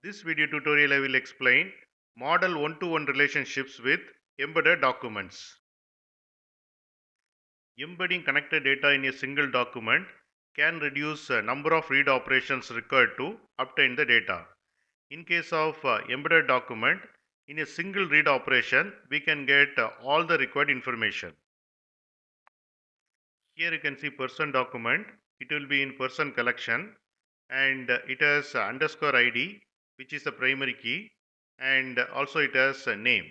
This video tutorial I will explain model one-to-one relationships with embedded documents. Embedding connected data in a single document can reduce number of read operations required to obtain the data. In case of embedded document, in a single read operation, we can get all the required information. Here you can see person document. It will be in person collection and it has underscore ID, which is the primary key, and also it has a name.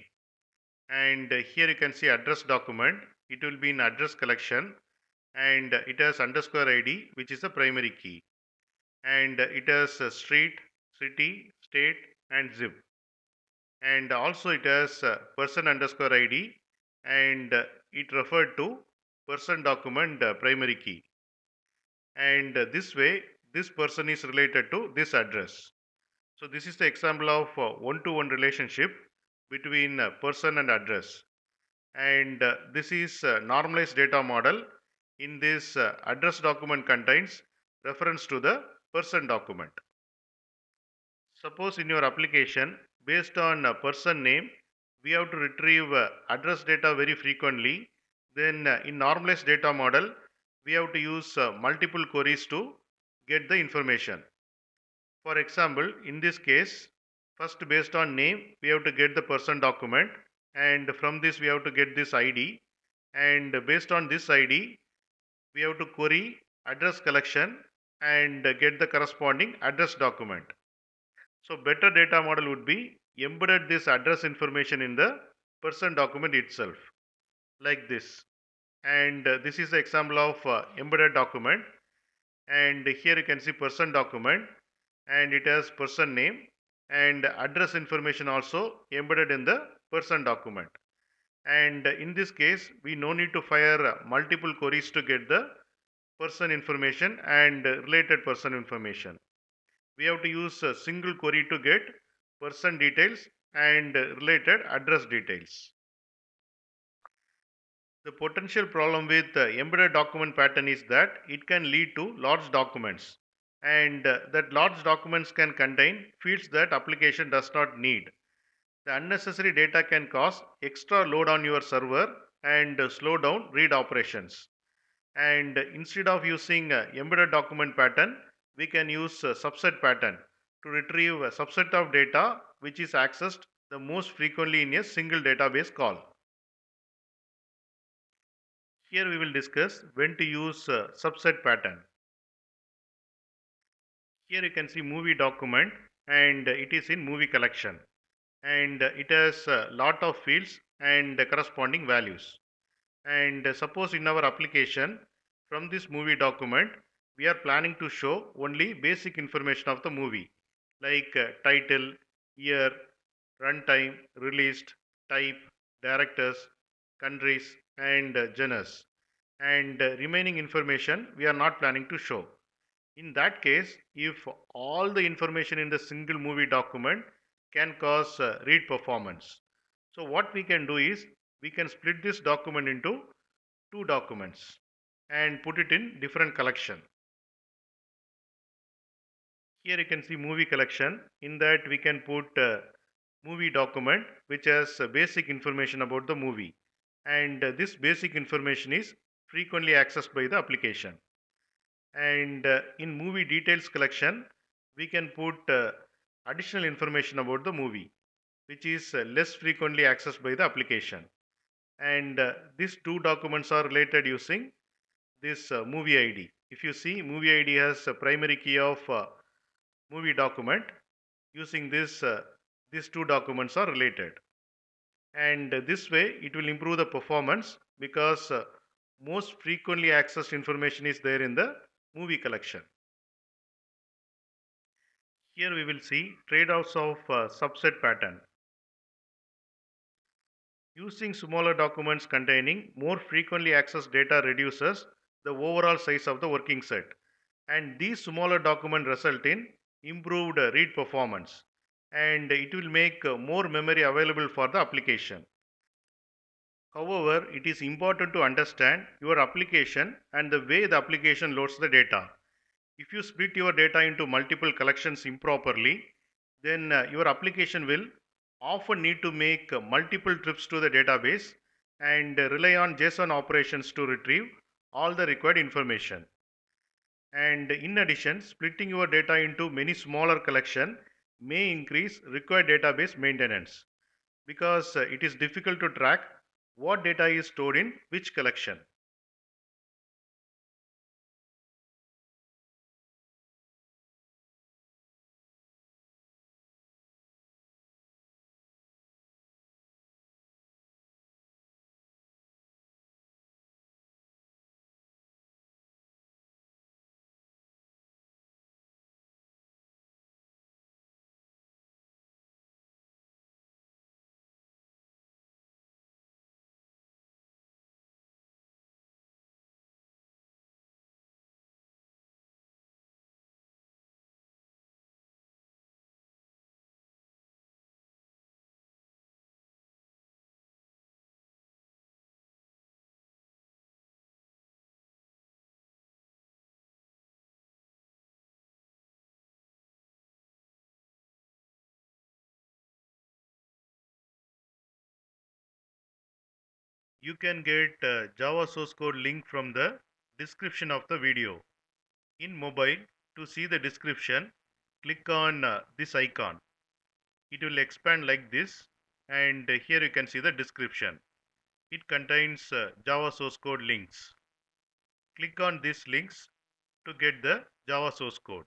And here you can see address document. It will be in address collection and it has underscore ID, which is the primary key. And it has street, city, state and zip. And also it has person underscore ID and it referred to person document primary key. And this way this person is related to this address. So this is the example of one-to-one relationship between person and address. And this is normalized data model. In this address document contains reference to the person document. Suppose in your application based on person name we have to retrieve address data very frequently, then in normalized data model we have to use multiple queries to get the information. For example, in this case, first based on name we have to get the person document, and from this we have to get this ID, and based on this ID we have to query address collection and get the corresponding address document. So better data model would be embedded this address information in the person document itself like this. And this is the example of embedded document, and here you can see person document and it has person name and address information also embedded in the person document. And in this case we no need to fire multiple queries to get the person information and related person information. We have to use a single query to get person details and related address details. The potential problem with embedded document pattern is that it can lead to large documents, and that large documents can contain fields that application does not need. The unnecessary data can cause extra load on your server and slow down read operations. And instead of using embedded document pattern, we can use subset pattern to retrieve a subset of data which is accessed the most frequently in a single database call. Here we will discuss when to use subset pattern. Here you can see movie document and it is in movie collection, and it has a lot of fields and corresponding values. And suppose in our application from this movie document we are planning to show only basic information of the movie like title, year, runtime, released, type, directors, countries and genres, and remaining information we are not planning to show. In that case, if all the information in the single movie document can cause read performance. So what we can do is we can split this document into two documents and put it in different collection. Here you can see movie collection. In that we can put movie document which has basic information about the movie, and this basic information is frequently accessed by the application. And in movie details collection we can put additional information about the movie which is less frequently accessed by the application. And these two documents are related using this movie ID. If you see, movie ID has a primary key of movie document. Using this these two documents are related, and this way it will improve the performance because most frequently accessed information is there in the movie collection. Here we will see trade-offs of subset pattern. Using smaller documents containing more frequently accessed data reduces the overall size of the working set, and these smaller documents result in improved read performance, and it will make more memory available for the application. However, it is important to understand your application and the way the application loads the data. If you split your data into multiple collections improperly, then your application will often need to make multiple trips to the database and rely on JSON operations to retrieve all the required information. And in addition, splitting your data into many smaller collection may increase required database maintenance because it is difficult to track what data is stored in which collection. You can get Java source code link from the description of the video. In mobile, to see the description, click on this icon. It will expand like this, and here you can see the description. It contains Java source code links. Click on these links to get the Java source code.